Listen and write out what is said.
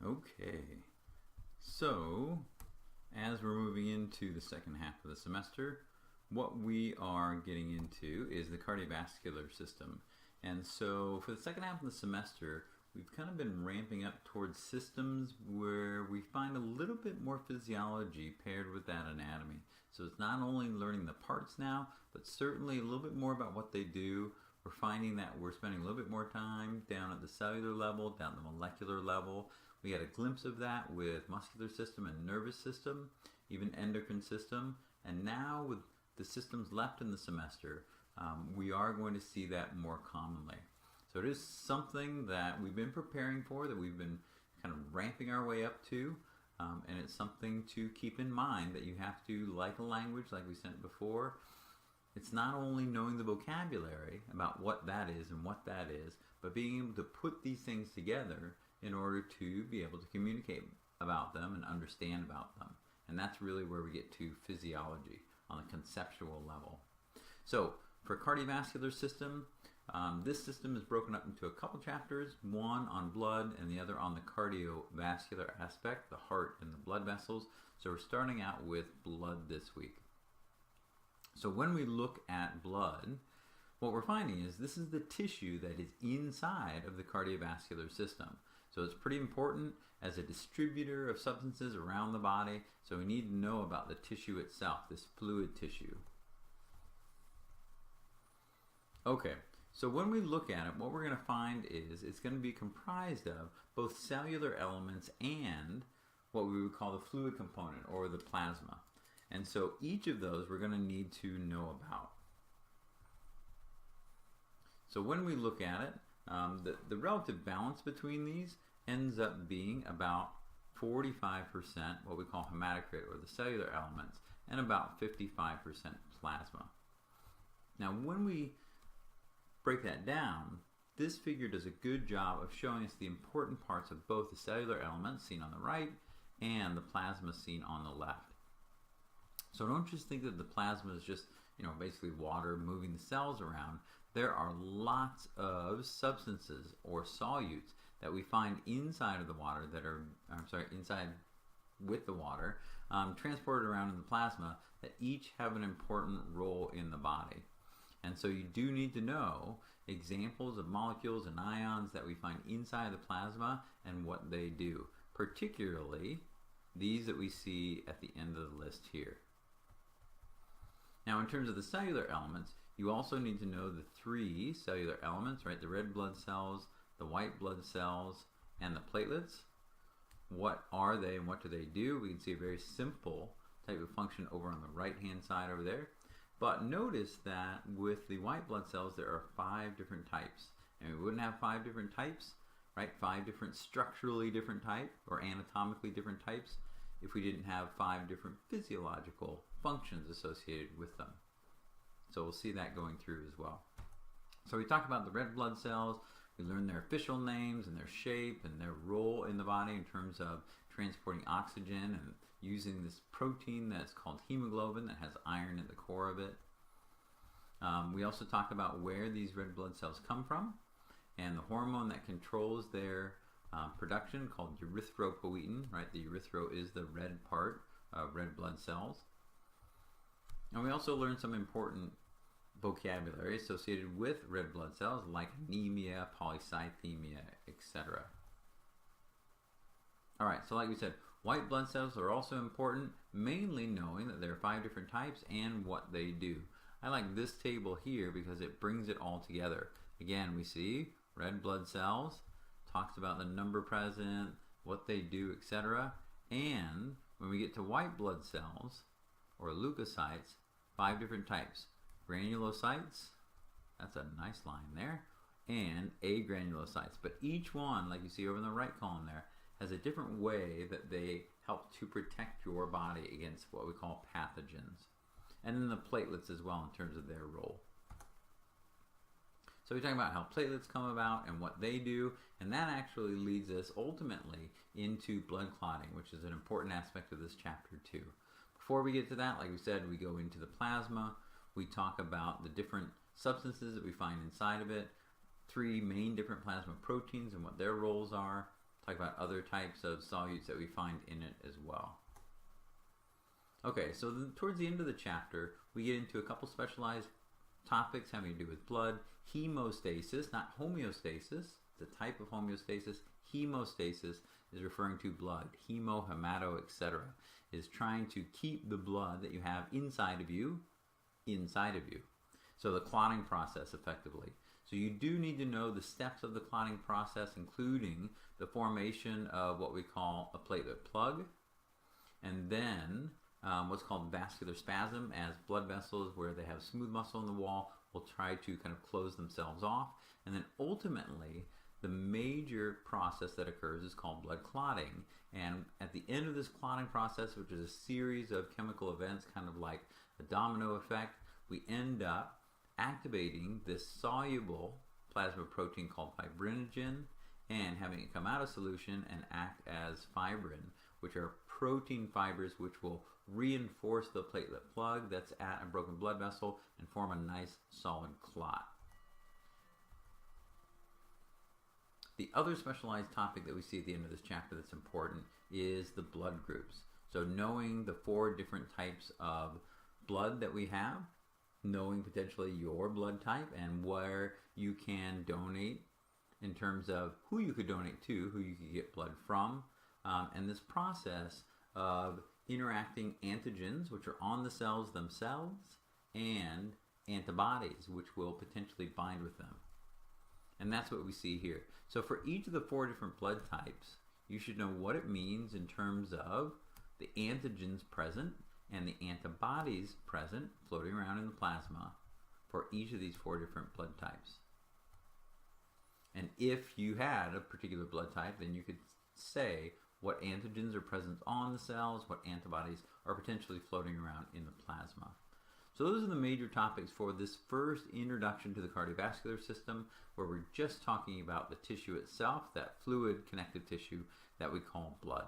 Okay, so as we're moving into the second half of the semester, what we are getting into is the cardiovascular system. And so for the second half of the semester, we've kind of been ramping up towards systems where we find a little bit more physiology paired with that anatomy. So it's not only learning the parts now, but certainly a little bit more about what they do. We're finding that we're spending a little bit more time down at the cellular level, down at the molecular level. We had a glimpse of that with muscular system and nervous system, even endocrine system. And now with the systems left in the semester, we are going to see that more commonly. So it is something that we've been preparing for, that we've been kind of ramping our way up to. And it's something to keep in mind that you have to, like a language, like we said before, it's not only knowing the vocabulary about what that is and what that is, but being able to put these things together in order to be able to communicate about them and understand about them. And that's really where we get to physiology on a conceptual level. So for cardiovascular system, this system is broken up into a couple chapters, one on blood and the other on the cardiovascular aspect, the heart and the blood vessels. So we're starting out with blood this week. So when we look at blood, what we're finding is this is the tissue that is inside of the cardiovascular system. So it's pretty important as a distributor of substances around the body. So we need to know about the tissue itself, this fluid tissue. Okay, so when we look at it, what we're going to find is it's going to be comprised of both cellular elements and what we would call the fluid component or the plasma. And so each of those we're going to need to know about. So when we look at it, the relative balance between these ends up being about 45% what we call hematocrit or the cellular elements and about 55% plasma. Now when we break that down, this figure does a good job of showing us the important parts of both the cellular elements seen on the right and the plasma seen on the left. So don't just think that the plasma is just, basically water moving the cells around. There are lots of substances or solutes that we find inside of the water inside with the water, transported around in the plasma that each have an important role in the body. And so you do need to know examples of molecules and ions that we find inside the plasma and what they do, particularly these that we see at the end of the list here. Now in terms of the cellular elements, you also need to know the three cellular elements, right? The red blood cells, the white blood cells, and the platelets. What are they and what do they do? We can see a very simple type of function over on the right hand side over there. But notice that with the white blood cells there are 5 different types. And we wouldn't have 5 different types, right? 5 different structurally different types or anatomically different types if we didn't have 5 different physiological functions associated with them. So we'll see that going through as well. So we talked about the red blood cells. We learned their official names and their shape and their role in the body in terms of transporting oxygen and using this protein that's called hemoglobin that has iron at the core of it. We also talk about where these red blood cells come from and the hormone that controls their production called erythropoietin, right? The erythro is the red part of red blood cells. And we also learned some important vocabulary associated with red blood cells like anemia, polycythemia, etc. Alright, so like we said, white blood cells are also important, mainly knowing that there are 5 different types and what they do. I like this table here because it brings it all together. Again, we see red blood cells, talks about the number present, what they do, etc. And when we get to white blood cells, or leukocytes, 5 different types. Granulocytes, that's a nice line there, and agranulocytes. But each one, like you see over in the right column there, has a different way that they help to protect your body against what we call pathogens. And then the platelets as well in terms of their role. So we're talking about how platelets come about and what they do, and that actually leads us ultimately into blood clotting, which is an important aspect of this chapter too. Before we get to that, like we said, we go into the plasma. We talk about the different substances that we find inside of it, 3 main different plasma proteins and what their roles are. talk about other types of solutes that we find in it as well. Okay, so towards the end of the chapter, we get into a couple specialized topics having to do with blood. Hemostasis, not homeostasis, the type of homeostasis. Hemostasis is referring to blood. Hemo, hemato, etc. is trying to keep the blood that you have inside of you. So the clotting process, effectively. So you do need to know the steps of the clotting process, including the formation of what we call a platelet plug, and then what's called vascular spasm, as blood vessels where they have smooth muscle in the wall will try to kind of close themselves off. And then ultimately, the major process that occurs is called blood clotting. And at the end of this clotting process, which is a series of chemical events, kind of like a domino effect, we end up activating this soluble plasma protein called fibrinogen and having it come out of solution and act as fibrin, which are protein fibers which will reinforce the platelet plug that's at a broken blood vessel and form a nice solid clot. The other specialized topic that we see at the end of this chapter that's important is the blood groups. So knowing the 4 different types of blood that we have, knowing potentially your blood type and where you can donate in terms of who you could donate to, who you could get blood from, and this process of interacting antigens, which are on the cells themselves, and antibodies, which will potentially bind with them. And that's what we see here. So for each of the 4 different blood types, you should know what it means in terms of the antigens present and the antibodies present floating around in the plasma for each of these 4 different blood types. And if you had a particular blood type, then you could say what antigens are present on the cells, what antibodies are potentially floating around in the plasma. So those are the major topics for this first introduction to the cardiovascular system, where we're just talking about the tissue itself, that fluid connective tissue that we call blood.